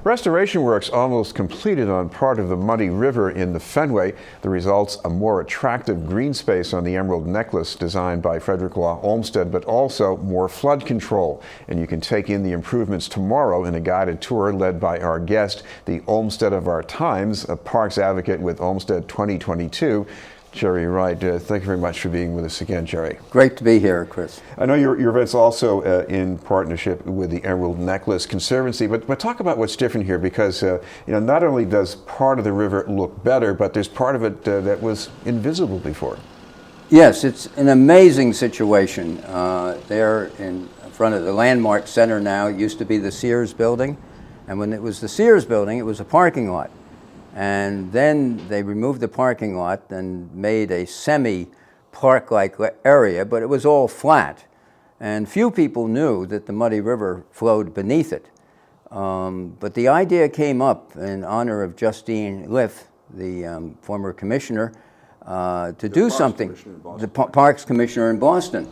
Restoration works almost completed on part of the Muddy River in the Fenway. The results, a more attractive green space on the Emerald Necklace designed by Frederick Law Olmsted, but also more flood control. And you can take in the improvements tomorrow in a guided tour led by our guest, the Olmsted of our times, a parks advocate with Olmsted 2022. Jerry Wright, thank you very much for being with us again, Jerry. Great to be here, Chris. I know your event's also in partnership with the Emerald Necklace Conservancy, but talk about what's different here, because not only does part of the river look better, but there's part of it that was invisible before. Yes, it's an amazing situation. There in front of the Landmark Center now, it used to be the Sears building, and when it was the Sears building, it was a parking lot. And then they removed the parking lot and made a semi-park-like area, but it was all flat. And few people knew that the Muddy River flowed beneath it. But the idea came up in honor of Justine Liff, the former commissioner, to do something. The Parks Commissioner in Boston.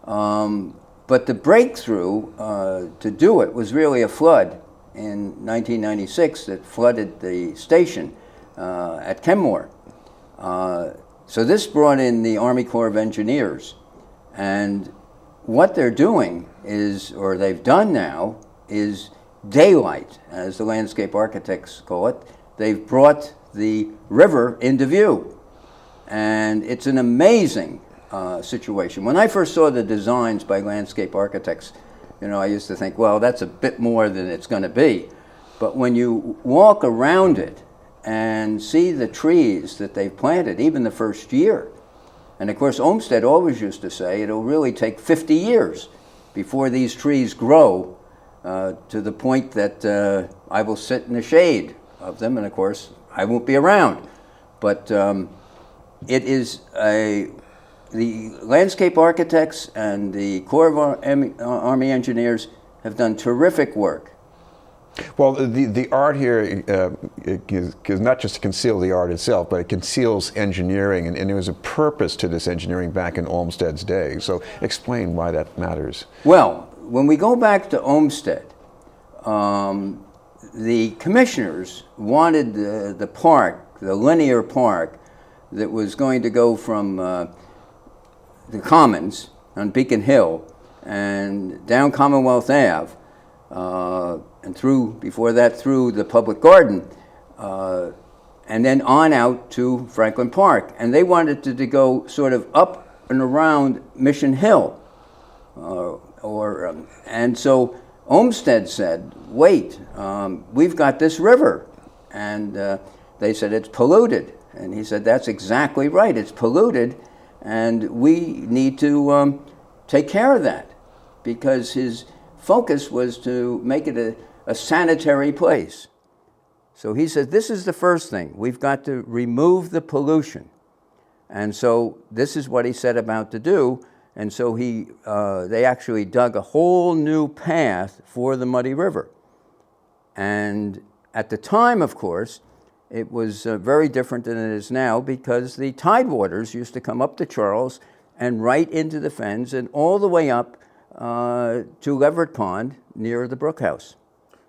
But the breakthrough to do it was really a flood in 1996 that flooded the station at Kenmore. So this brought in the Army Corps of Engineers. And what they're doing is, or they've done now, is daylight, as the landscape architects call it. They've brought the river into view. And it's an amazing situation. When I first saw the designs by landscape architects, I used to think, well, that's a bit more than it's going to be. But when you walk around it and see the trees that they've planted, even the first year, and of course Olmsted always used to say it'll really take 50 years before these trees grow to the point that I will sit in the shade of them, and of course I won't be around. But it is the landscape architects and the Corps of Army Engineers have done terrific work. Well, the art here is not just to conceal the art itself, but it conceals engineering, and there was a purpose to this engineering back in Olmsted's day. So explain why that matters. Well, when we go back to Olmsted, the commissioners wanted the park, the linear park, that was going to go from the Commons on Beacon Hill and down Commonwealth Ave, and before that through the Public Garden, and then on out to Franklin Park. And they wanted it to go sort of up and around Mission Hill. And so Olmsted said, wait, we've got this river. And they said, it's polluted. And he said, that's exactly right, it's polluted. And we need to take care of that, because his focus was to make it a sanitary place. So he said, this is the first thing. We've got to remove the pollution. And so this is what he set about to do. And so they actually dug a whole new path for the Muddy River. And at the time, of course, it was very different than it is now, because the tidewaters used to come up the Charles and right into the fens and all the way up to Leverett Pond near the Brook House.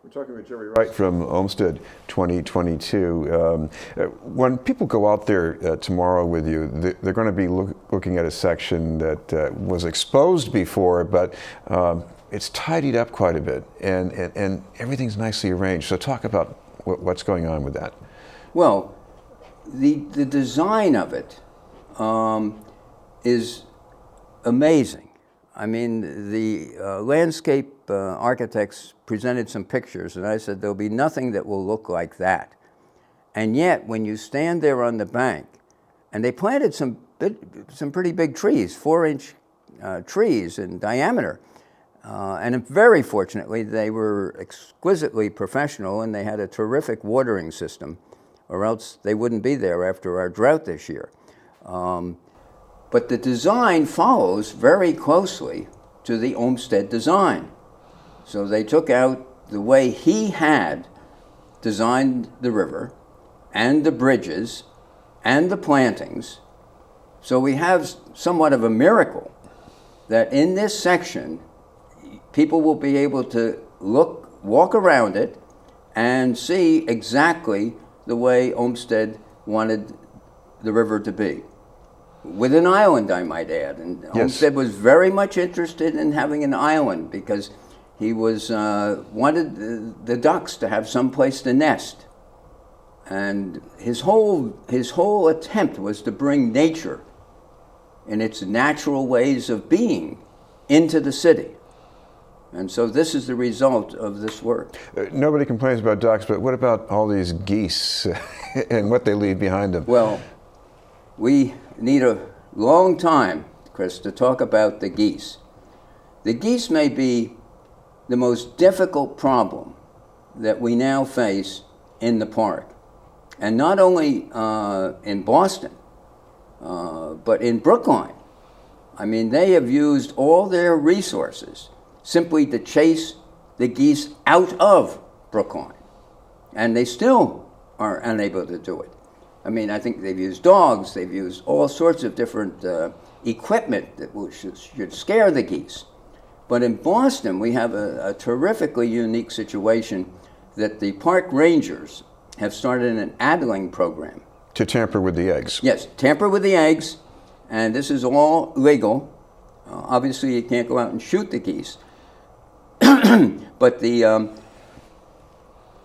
We're talking with Jerry Wright from Olmsted 2022. When people go out there tomorrow with you, they're going to be looking at a section that was exposed before, but it's tidied up quite a bit, and everything's nicely arranged. So talk about what's going on with that. Well, the design of it is amazing. I mean, the landscape architects presented some pictures, and I said, there'll be nothing that will look like that. And yet, when you stand there on the bank, and they planted some pretty big trees, 4-inch trees in diameter, and very fortunately, they were exquisitely professional, and they had a terrific watering system, or else they wouldn't be there after our drought this year. But the design follows very closely to the Olmsted design. So they took out the way he had designed the river and the bridges and the plantings. So we have somewhat of a miracle that in this section, people will be able to walk around it and see exactly the way Olmsted wanted the river to be. With an island, I might add. And Yes. Olmsted was very much interested in having an island because he was wanted the ducks to have some place to nest. And his whole attempt was to bring nature in its natural ways of being into the city. And so this is the result of this work. Nobody complains about ducks, but what about all these geese and what they leave behind them? Well, we need a long time, Chris, to talk about the geese. The geese may be the most difficult problem that we now face in the park. And not only in Boston, but in Brookline. I mean, they have used all their resources simply to chase the geese out of Brookline. And they still are unable to do it. I mean, I think they've used dogs, they've used all sorts of different equipment that should scare the geese. But in Boston, we have a terrifically unique situation that the park rangers have started an addling program. To tamper with the eggs. Yes, tamper with the eggs, and this is all legal. Obviously, you can't go out and shoot the geese. But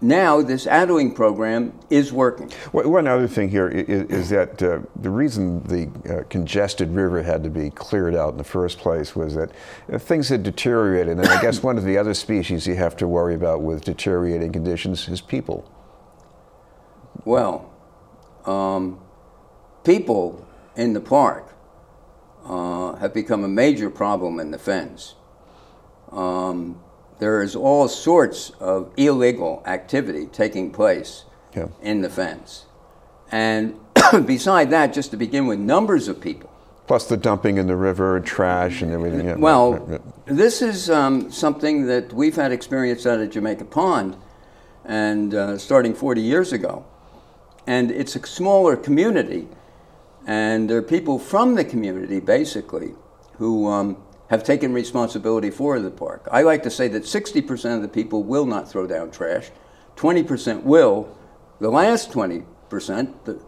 now this addling program is working. One other thing here is that the reason the congested river had to be cleared out in the first place was that things had deteriorated. And I guess one of the other species you have to worry about with deteriorating conditions is people. Well, people in the park have become a major problem in the fens. There is all sorts of illegal activity taking place in the fens. And beside that, just to begin with, numbers of people. Plus the dumping in the river, trash and everything. Yeah. Well, this is something that we've had experience out at Jamaica Pond, and starting 40 years ago. And it's a smaller community, and there are people from the community, basically, who have taken responsibility for the park. I like to say that 60% of the people will not throw down trash, 20% will. The last 20%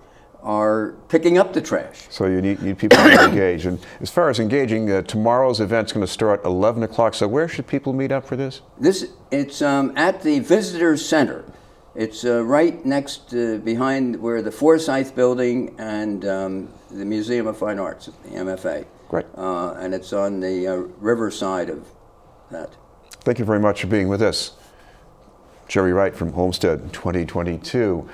are picking up the trash. So you need people to engage. And as far as engaging, tomorrow's event's going to start at 11 o'clock. So where should people meet up for this? It's at the Visitors Center. It's right next behind where the Forsyth Building and the Museum of Fine Arts, the MFA. Great. And it's on the river side of that. Thank you very much for being with us. Jerry Wright from Olmsted 2022.